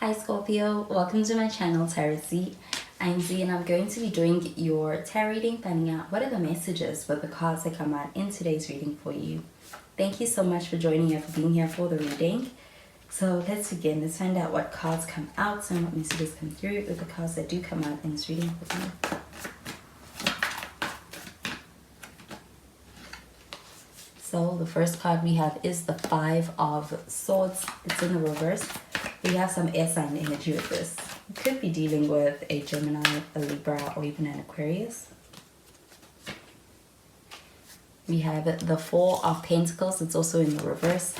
Hi Scorpio, welcome to my channel Tarot Z. I'm Z and I'm going to be doing your tarot reading, finding out what are the messages with the cards that come out in today's reading for you. Thank you so much for joining and for being here for the reading. So let's begin. Let's find out what cards come out and what messages come through with the cards that do come out in this reading for you. So the first card we have is the Five of Swords. It's in the reverse. We have some air sign energy with this. You could be dealing with a Gemini, a Libra, or even an Aquarius. We have the Four of Pentacles. It's also in the reverse.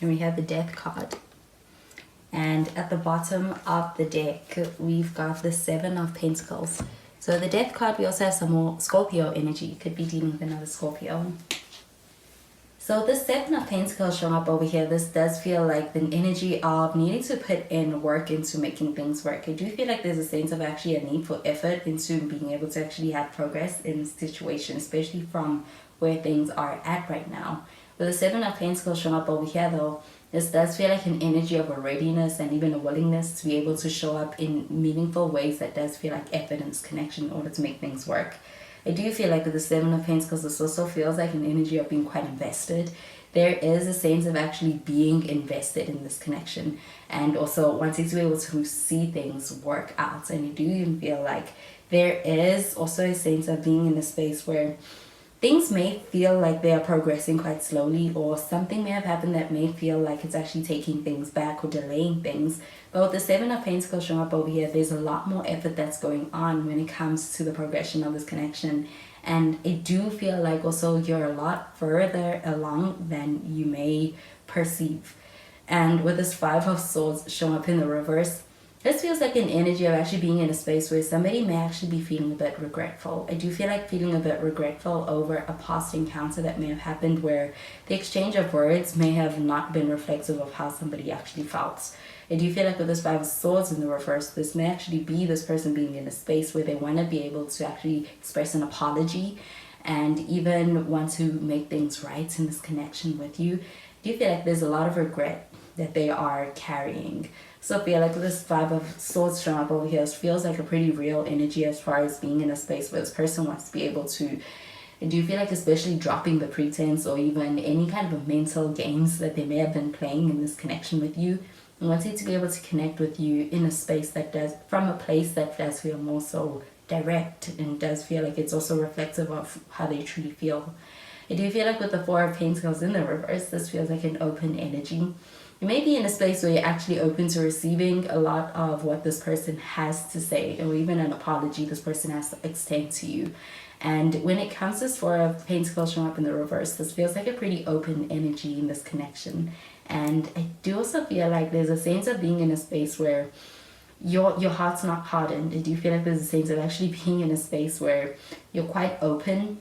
And we have the Death card. And at the bottom of the deck, we've got the Seven of Pentacles. So the Death card, we also have some more Scorpio energy. You could be dealing with another Scorpio. So the Seven of Pentacles showing up over here, this does feel like the energy of needing to put in work into making things work. I do feel like there's a sense of actually a need for effort into being able to actually have progress in this situation, especially from where things are at right now. With the Seven of Pentacles showing up over here though, this does feel like an energy of a readiness and even a willingness to be able to show up in meaningful ways that does feel like effort and connection in order to make things work. I do feel like with the Seven of Pentacles, this also feels like an energy of being quite invested. There is a sense of actually being invested in this connection and also wanting to be able to see things work out. And I do even feel like there is also a sense of being in a space where things may feel like they are progressing quite slowly, or something may have happened that may feel like it's actually taking things back or delaying things. But with the Seven of Pentacles showing up over here, there's a lot more effort that's going on when it comes to the progression of this connection. And I do feel like also you're a lot further along than you may perceive. And with this Five of Swords showing up in the reverse, this feels like an energy of actually being in a space where somebody may actually be feeling a bit regretful. I do feel like feeling a bit regretful over a past encounter that may have happened where the exchange of words may have not been reflective of how somebody actually felt. I do feel like with this Five of Swords in the reverse, this may actually be this person being in a space where they want to be able to actually express an apology and even want to make things right in this connection with you. I do feel like there's a lot of regret that they are carrying. So I feel like this Five of Swords showing up over here feels like a pretty real energy as far as being in a space where this person wants to be able to, I do feel like especially dropping the pretense or even any kind of mental games that they may have been playing in this connection with you, and wanting to be able to connect with you in a space that does, from a place that does feel more so direct and does feel like it's also reflective of how they truly feel. I do feel like with the Four of Pentacles in the reverse, this feels like an open energy. You may be in a space where you're actually open to receiving a lot of what this person has to say, or even an apology this person has to extend to you. And when it comes to this Four of Pentacles showing up in the reverse, this feels like a pretty open energy in this connection. And I do also feel like there's a sense of being in a space where your heart's not hardened. I do feel like there's a sense of actually being in a space where you're quite open.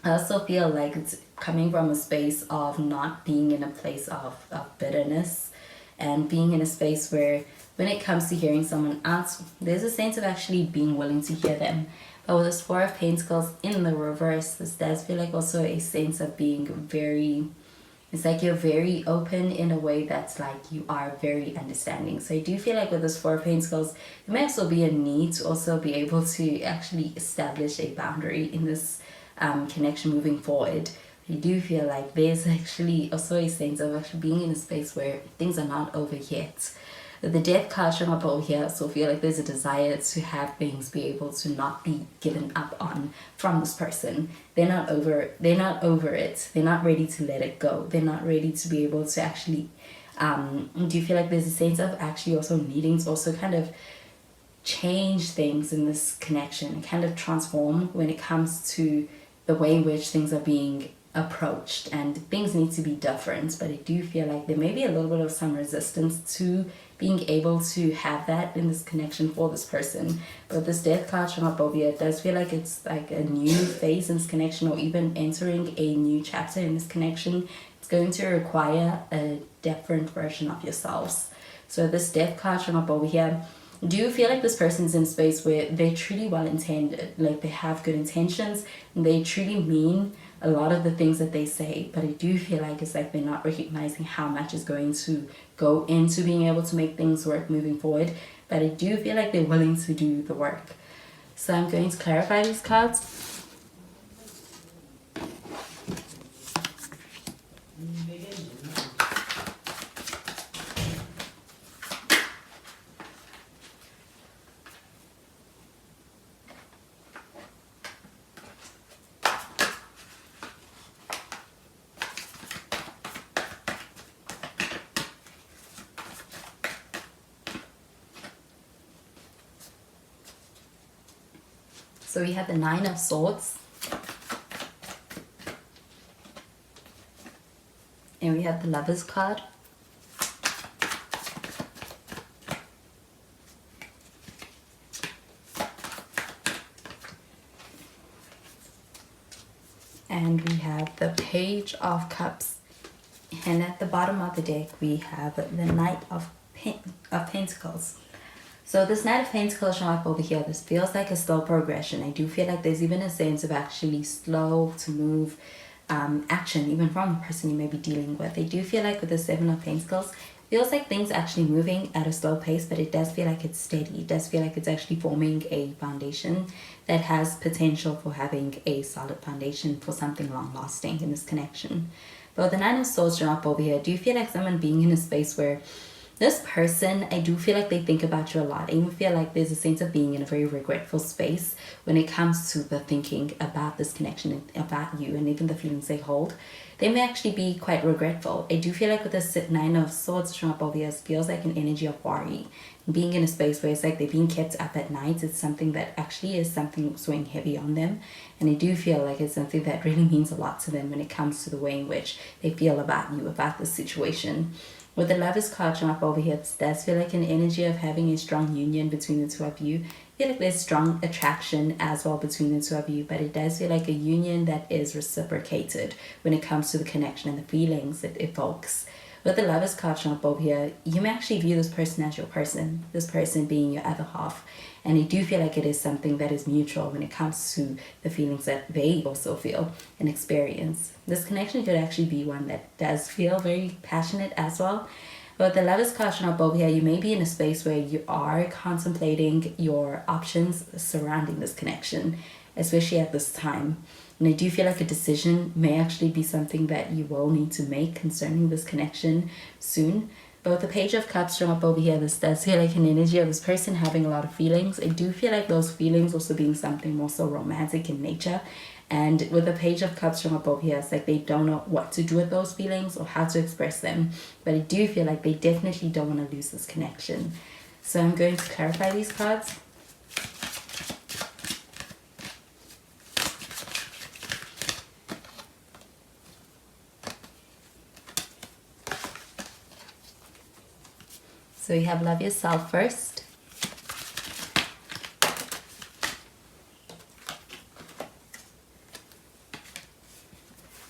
I also feel like it's coming from a space of not being in a place of bitterness and being in a space where when it comes to hearing someone out, there's a sense of actually being willing to hear them. But with this Four of Pentacles in the reverse, this does feel like also a sense of being very, it's like you're very open in a way that's like you are very understanding. So I do feel like with this Four of Pentacles, there may also be a need to also be able to actually establish a boundary in this connection moving forward. I do feel like there's actually also a sense of actually being in a space where things are not over yet. The Death card showing up over here, so I feel like there's a desire to have things be able to not be given up on from this person. They're not over it. They're not ready to let it go. They're not ready to be able to actually do you feel like there's a sense of actually also needing to also kind of change things in this connection, kind of transform when it comes to the way in which things are being approached, and things need to be different. But I do feel like there may be a little bit of some resistance to being able to have that in this connection for this person. But this Death card showing up over here, it does feel like it's like a new phase in this connection, or even entering a new chapter in this connection. It's going to require a different version of yourselves. So this Death card showing up over here, Do you feel like this person's in a space where they're truly well intended, like they have good intentions, and they truly mean a lot of the things that they say, but I do feel like it's like they're not recognizing how much is going to go into being able to make things work moving forward, but I do feel like they're willing to do the work. So I'm going to clarify these cards. So we have the Nine of Swords. And we have the Lovers card. And we have the Page of Cups. And at the bottom of the deck, we have the Knight of Pentacles. So this Knight of Pentacles showing up over here, this feels like a slow progression. I do feel like there's even a sense of actually slow to move action, even from the person you may be dealing with. I do feel like with the Seven of Pentacles, feels like things actually moving at a slow pace, but it does feel like it's steady. It does feel like it's actually forming a foundation that has potential for having a solid foundation for something long lasting in this connection. But with the Nine of Swords showing up over here, do you feel like someone being in a space where this person, I do feel like they think about you a lot. I even feel like there's a sense of being in a very regretful space when it comes to the thinking about this connection and about you and even the feelings they hold. They may actually be quite regretful. I do feel like with this Nine of Swords showing up over here, it feels like an energy of worry. Being in a space where it's like they're being kept up at night, it's something that actually is something weighing heavy on them. And I do feel like it's something that really means a lot to them when it comes to the way in which they feel about you, about the situation. With the Lovers card showing up over here, it does feel like an energy of having a strong union between the two of you. I feel like there's strong attraction as well between the two of you, but it does feel like a union that is reciprocated when it comes to the connection and the feelings it evokes. With the Lovers card showing up over here, you may actually view this person as your person, this person being your other half. And I do feel like it is something that is mutual when it comes to the feelings that they also feel and experience. This connection could actually be one that does feel very passionate as well. But the Lovers card showing up over here, you may be in a space where you are contemplating your options surrounding this connection, especially at this time. And I do feel like a decision may actually be something that you will need to make concerning this connection soon. But with the Page of Cups showing up over here, this does feel like an energy of this person having a lot of feelings. I do feel like those feelings also being something more so romantic in nature. And with the Page of Cups showing up over here, it's like they don't know what to do with those feelings or how to express them. But I do feel like they definitely don't want to lose this connection. So I'm going to clarify these cards. So you have Love Yourself first.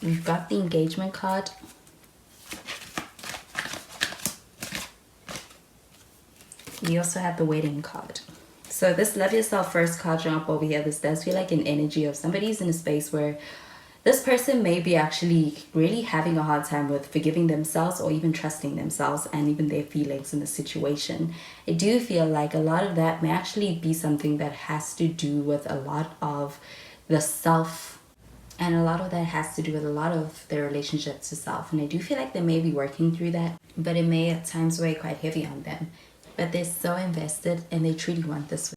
We've got the Engagement card. We also have the Wedding card. So this Love Yourself first card showing up over here, this does feel like an energy of somebody's in a space where this person may be actually really having a hard time with forgiving themselves or even trusting themselves and even their feelings in the situation. I do feel like a lot of that may actually be something that has to do with a lot of the self, and a lot of that has to do with a lot of their relationship to self. And I do feel like they may be working through that, but it may at times weigh quite heavy on them. But they're so invested and they truly want this.